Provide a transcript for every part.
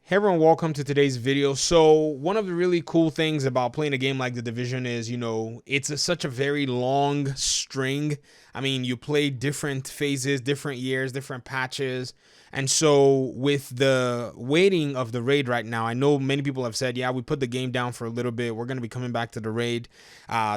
Hey everyone, welcome to today's video. So one of the really cool things about playing a game like The Division is, it's such a very long string. I mean, you play different phases, different years, different patches. And so with the waiting of the raid right now, I know many people have said, yeah, we put the game down for a little bit. We're going to be coming back to the raid.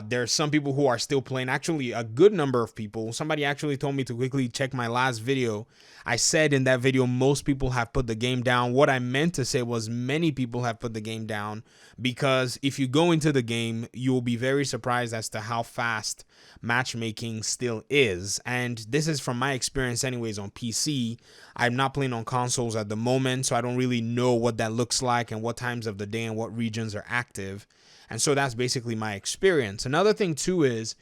There's some people who are still playing, actually a good number of people. Somebody actually told me to quickly check my last video. I said in that video, most people have put the game down. What I meant to say was many people have put the game down, because if you go into the game, you will be very surprised as to how fast matchmaking still is. And this is from my experience anyways on PC. I'm not playing on consoles at the moment, so I don't really know what that looks like and what times of the day and what regions are active. And so that's basically my experience. Another thing too is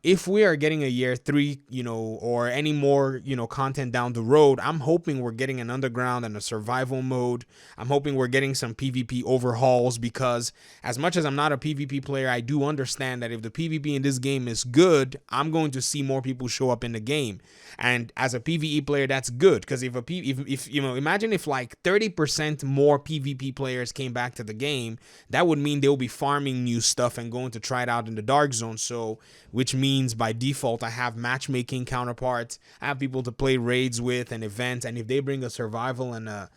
if we are getting a year 3, or any more, content down the road, I'm hoping we're getting an underground and a survival mode. I'm hoping we're getting some PvP overhauls, because as much as I'm not a PvP player, I do understand that if the PvP in this game is good, I'm going to see more people show up in the game. And as a PvE player, that's good, because if imagine if like 30% more PvP players came back to the game, that would mean they'll be farming new stuff and going to try it out in the dark zone. So which means by default I have matchmaking counterparts, I have people to play raids with and events, and if they bring a survival and a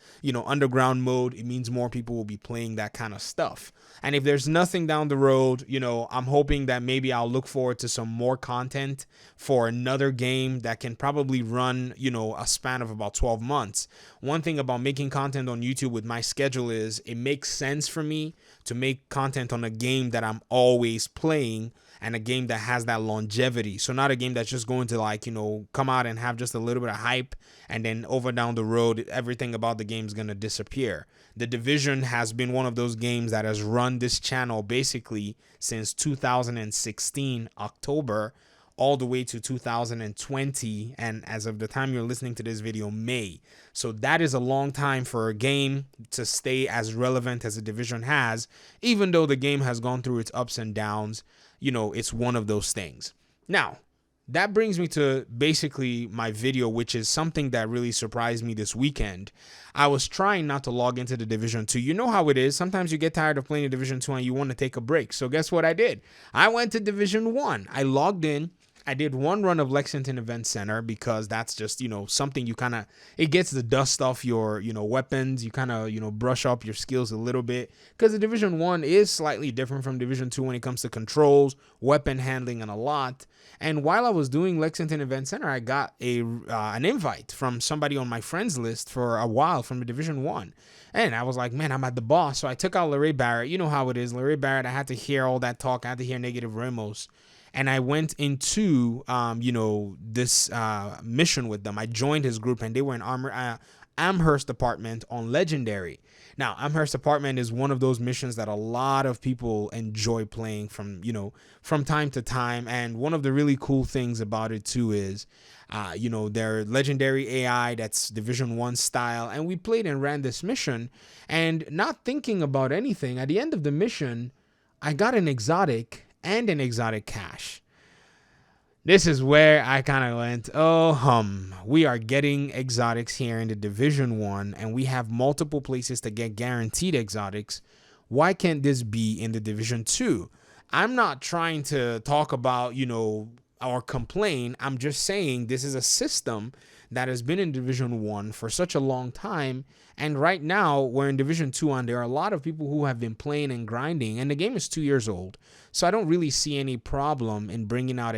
underground mode, it means more people will be playing that kind of stuff. And if there's nothing down the road, I'm hoping that maybe I'll look forward to some more content for another game that can probably run a span of about 12 months. One thing about making content on YouTube with my schedule is it makes sense for me to make content on a game that I'm always playing, and a game that has that longevity. So not a game that's just going to come out and have just a little bit of hype, and then over down the road, everything about the game is going to disappear. The Division has been one of those games that has run this channel basically since 2016, October, all the way to 2020, and as of the time you're listening to this video, May. So that is a long time for a game to stay as relevant as The Division has, even though the game has gone through its ups and downs. It's one of those things. Now, that brings me to basically my video, which is something that really surprised me this weekend. I was trying not to log into the Division 2. You know how it is. Sometimes you get tired of playing the Division 2 and you want to take a break. So guess what I did? I went to Division 1. I logged in. I did one run of Lexington Event Center, because that's just, something it gets the dust off your, weapons. You kind of, brush up your skills a little bit, because the Division 1 is slightly different from Division 2 when it comes to controls, weapon handling, and a lot. And while I was doing Lexington Event Center, I got an invite from somebody on my friends list for a while from the Division 1. And I was like, man, I'm at the boss. So I took out Larry Barrett. You know how it is. Larry Barrett, I had to hear all that talk. I had to hear Negative Ramos. And I went into, this mission with them. I joined his group, and they were in Amherst Apartment on Legendary. Now, Amherst Apartment is one of those missions that a lot of people enjoy playing from time to time. And one of the really cool things about it too is, their legendary AI that's Division 1 style. And we played and ran this mission, and not thinking about anything, at the end of the mission, I got an exotic and an exotic cache. This is where I kind of went, we are getting exotics here in the Division 1, and we have multiple places to get guaranteed exotics. Why can't this be in the Division 2? I'm not trying to talk about, or complain. I'm just saying this is a system that has been in Division 1 for such a long time, and right now we're in Division 2, and there are a lot of people who have been playing and grinding, and the game is 2 years old, so I don't really see any problem in bringing out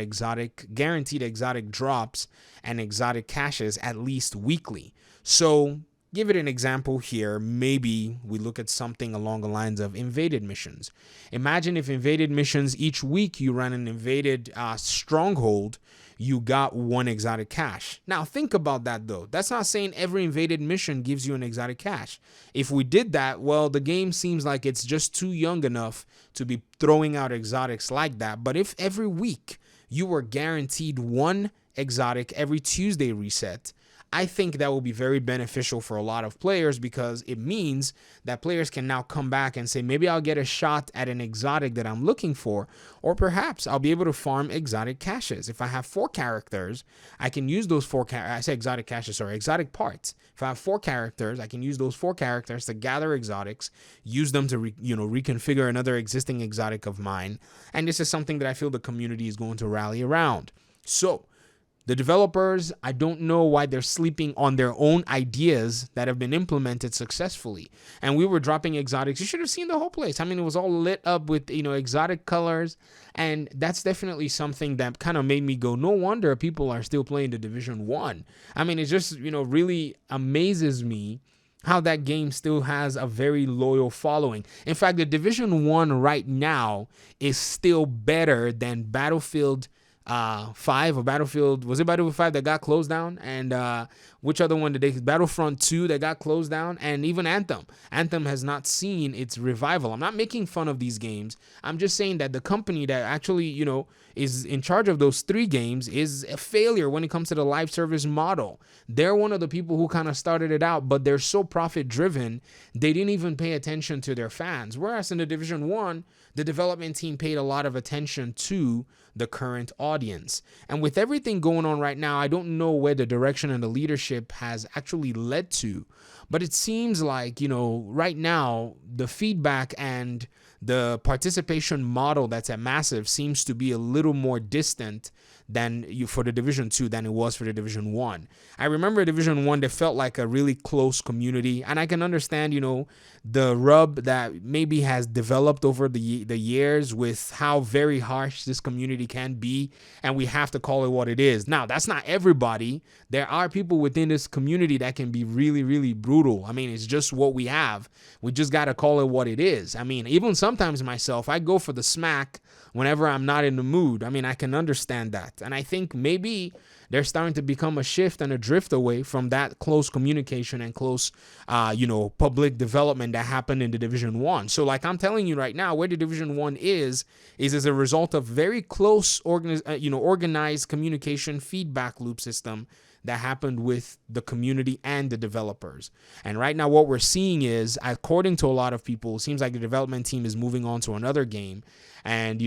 guaranteed exotic drops and exotic caches at least weekly. So give it an example here. Maybe we look at something along the lines of invaded missions. Imagine if invaded missions, each week you run an invaded stronghold, you got one exotic cache. Now think about that though. That's not saying every invaded mission gives you an exotic cache. If we did that, well, the game seems like it's just too young enough to be throwing out exotics like that. But if every week you were guaranteed one exotic every Tuesday reset, I think that will be very beneficial for a lot of players, because it means that players can now come back and say, maybe I'll get a shot at an exotic that I'm looking for, or perhaps I'll be able to farm exotic caches. If I have 4 characters, I can use those 4 I say exotic caches, sorry, exotic parts. If I have 4 characters, I can use those 4 characters to gather exotics, use them to reconfigure another existing exotic of mine, and this is something that I feel the community is going to rally around. So the developers, I don't know why they're sleeping on their own ideas that have been implemented successfully. And we were dropping exotics. You should have seen the whole place. I mean, it was all lit up with, exotic colors. And that's definitely something that kind of made me go, no wonder people are still playing the Division 1. I mean, it just, really amazes me how that game still has a very loyal following. In fact, the Division 1 right now is still better than Battlefield 5 or Battlefield, was it Battlefield 5 that got closed down? And which other one did they, Battlefront 2 that got closed down? And even Anthem has not seen its revival. I'm not making fun of these games. I'm just saying that the company that actually, is in charge of those 3 games is a failure when it comes to the live service model. They're one of the people who kind of started it out, but they're so profit driven, they didn't even pay attention to their fans. Whereas in the Division 1, the development team paid a lot of attention to the current audience. And with everything going on right now, I don't know where the direction and the leadership has actually led to, but it seems like, right now, the feedback and the participation model that's at Massive seems to be a little more distant than for the Division 2 than it was for the Division 1. I remember Division 1, they felt like a really close community, and I can understand, the rub that maybe has developed over the years with how very harsh this community can be, and we have to call it what it is. Now, that's not everybody. There are people within this community that can be really, really brutal. I mean, it's just what we have. We just got to call it what it is. I mean, even sometimes myself, I go for the smack whenever I'm not in the mood. I mean, I can understand that. And I think maybe there's starting to become a shift and a drift away from that close communication and close, public development that happened in the Division 1. So like I'm telling you right now, where the Division 1 is as a result of very close, organized communication feedback loop system that happened with the community and the developers. And right now what we're seeing is, according to a lot of people, it seems like the development team is moving on to another game. And,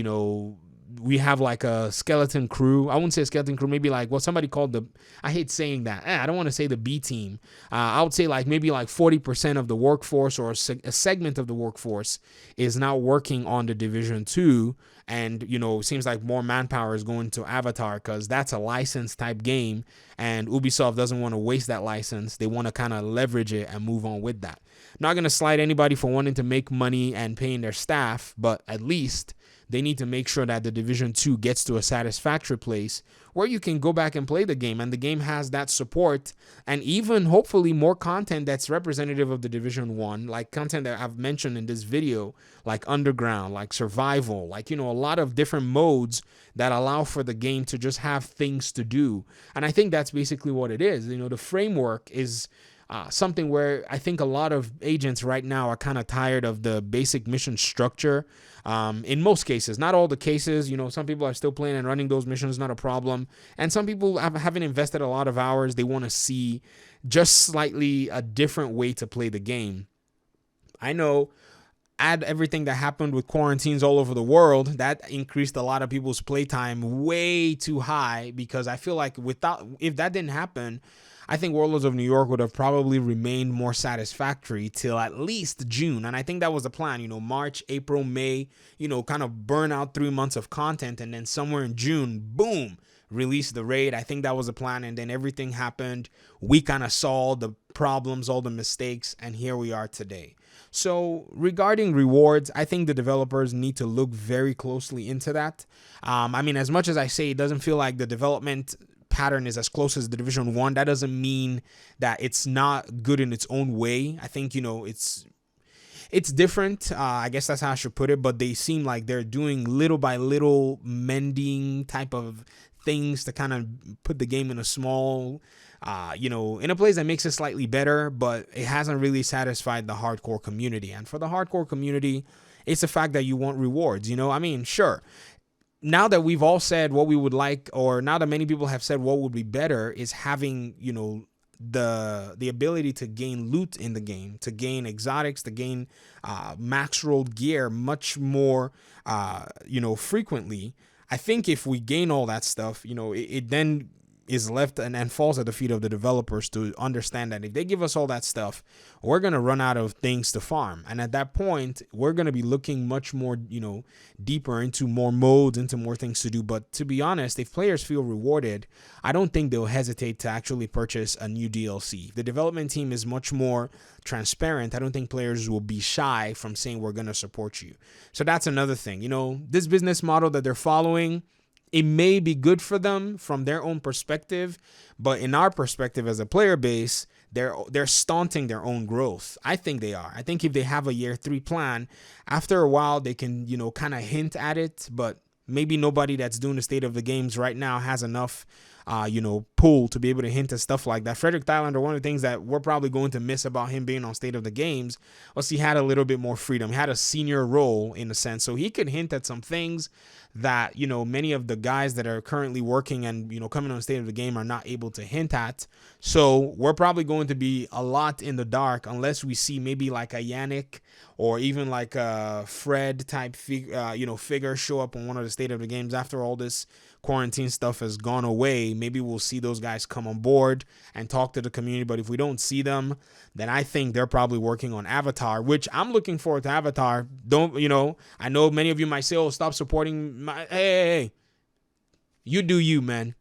we have like a skeleton crew. I wouldn't say a skeleton crew, maybe like what somebody called I hate saying that. I don't want to say the B team. I would say like maybe like 40% of the workforce or a segment of the workforce is now working on the Division 2. And, it seems like more manpower is going to Avatar because that's a license type game. And Ubisoft doesn't want to waste that license. They want to kind of leverage it and move on with that. Not going to slight anybody for wanting to make money and paying their staff, but at least they need to make sure that the Division 2 gets to a satisfactory place where you can go back and play the game, and the game has that support and even hopefully more content that's representative of the Division 1, like content that I've mentioned in this video, like underground, like survival, like, a lot of different modes that allow for the game to just have things to do. And I think that's basically what it is. The framework is something where I think a lot of agents right now are kind of tired of the basic mission structure. In most cases, not all the cases, some people are still playing and running those missions, not a problem. And some people haven't invested a lot of hours. They want to see just slightly a different way to play the game. I know, add everything that happened with quarantines all over the world, that increased a lot of people's playtime way too high, because I feel like if that didn't happen, I think Warlords of New York would have probably remained more satisfactory till at least June. And I think that was the plan, March, April, May, kind of burn out 3 months of content. And then somewhere in June, boom, release the raid. I think that was the plan. And then everything happened. We kind of saw the problems, all the mistakes, and here we are today. So regarding rewards, I think the developers need to look very closely into that. As much as I say it doesn't feel like the development pattern is as close as the Division 1, that doesn't mean that it's not good in its own way. I think, it's different. I guess that's how I should put it, but they seem like they're doing little by little mending type of things to kind of put the game in a small, in a place that makes it slightly better, but it hasn't really satisfied the hardcore community. And for the hardcore community, it's the fact that you want rewards, sure. Now that we've all said what we would like, or now that many people have said what would be better, is having, the ability to gain loot in the game, to gain exotics, to gain max rolled gear much more frequently. I think if we gain all that stuff, it then is left and falls at the feet of the developers to understand that if they give us all that stuff, we're going to run out of things to farm. And at that point, we're going to be looking much more, deeper into more modes, into more things to do. But to be honest, if players feel rewarded, I don't think they'll hesitate to actually purchase a new DLC. The development team is much more transparent. I don't think players will be shy from saying we're going to support you. So that's another thing. This business model that they're following, it may be good for them from their own perspective, but in our perspective as a player base, they're stunting their own growth. I think they are. I think if they have a year 3 plan, after a while they can, kind of hint at it, but maybe nobody that's doing the state of the games right now has enough pull to be able to hint at stuff like that. Frederick Thailander, one of the things that we're probably going to miss about him being on State of the Games was he had a little bit more freedom. He had a senior role in a sense, so he could hint at some things that many of the guys that are currently working and coming on State of the Game are not able to hint at. So we're probably going to be a lot in the dark unless we see maybe like a Yannick or even like a Fred type figure show up on one of the State of the Games after all this quarantine stuff has gone away. Maybe we'll see those guys come on board and talk to the community. But if we don't see them, then I think they're probably working on Avatar, which I'm looking forward to. Avatar. I know many of you might say, oh, stop supporting my, hey, you do you, man.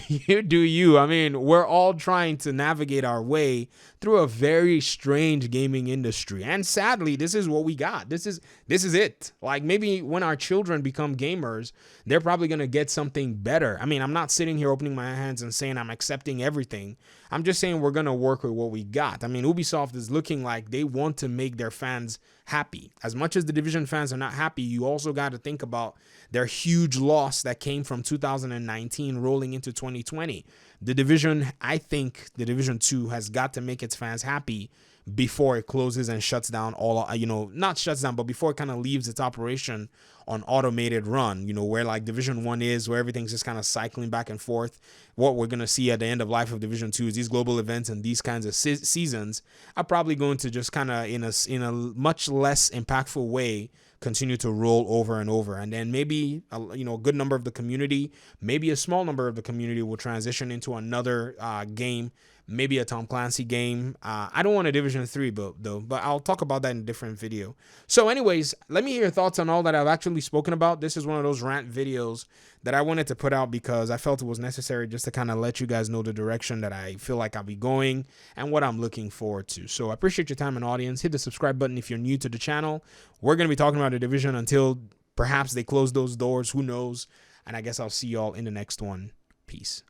You do you. I mean, we're all trying to navigate our way through a very strange gaming industry, and sadly, this is what we got. This is it. Like, maybe when our children become gamers, they're probably gonna get something better. I mean, I'm not sitting here opening my hands and saying I'm accepting everything. I'm just saying we're gonna work with what we got. I mean, Ubisoft is looking like they want to make their fans happy. As much as the Division fans are not happy, you also got to think about their huge loss that came from 2019 rolling into 2020. The Division, I think the Division 2 has got to make its fans happy before it closes and shuts down all, not shuts down, but before it kind of leaves its operation on automated run, where like Division 1 is, where everything's just kind of cycling back and forth. What we're going to see at the end of life of Division 2 is these global events and these kinds of seasons are probably going to just kind of, in a much less impactful way, continue to roll over and over. And then maybe a good number of the community, maybe a small number of the community will transition into another game, maybe a Tom Clancy game. I don't want a Division 3 but I'll talk about that in a different video. So anyways, let me hear your thoughts on all that I've actually spoken about. This is one of those rant videos that I wanted to put out because I felt it was necessary just to kind of let you guys know the direction that I feel like I'll be going and what I'm looking forward to. So I appreciate your time and audience. Hit the subscribe button if you're new to the channel. We're going to be talking about the Division until perhaps they close those doors. Who knows? And I guess I'll see y'all in the next one. Peace.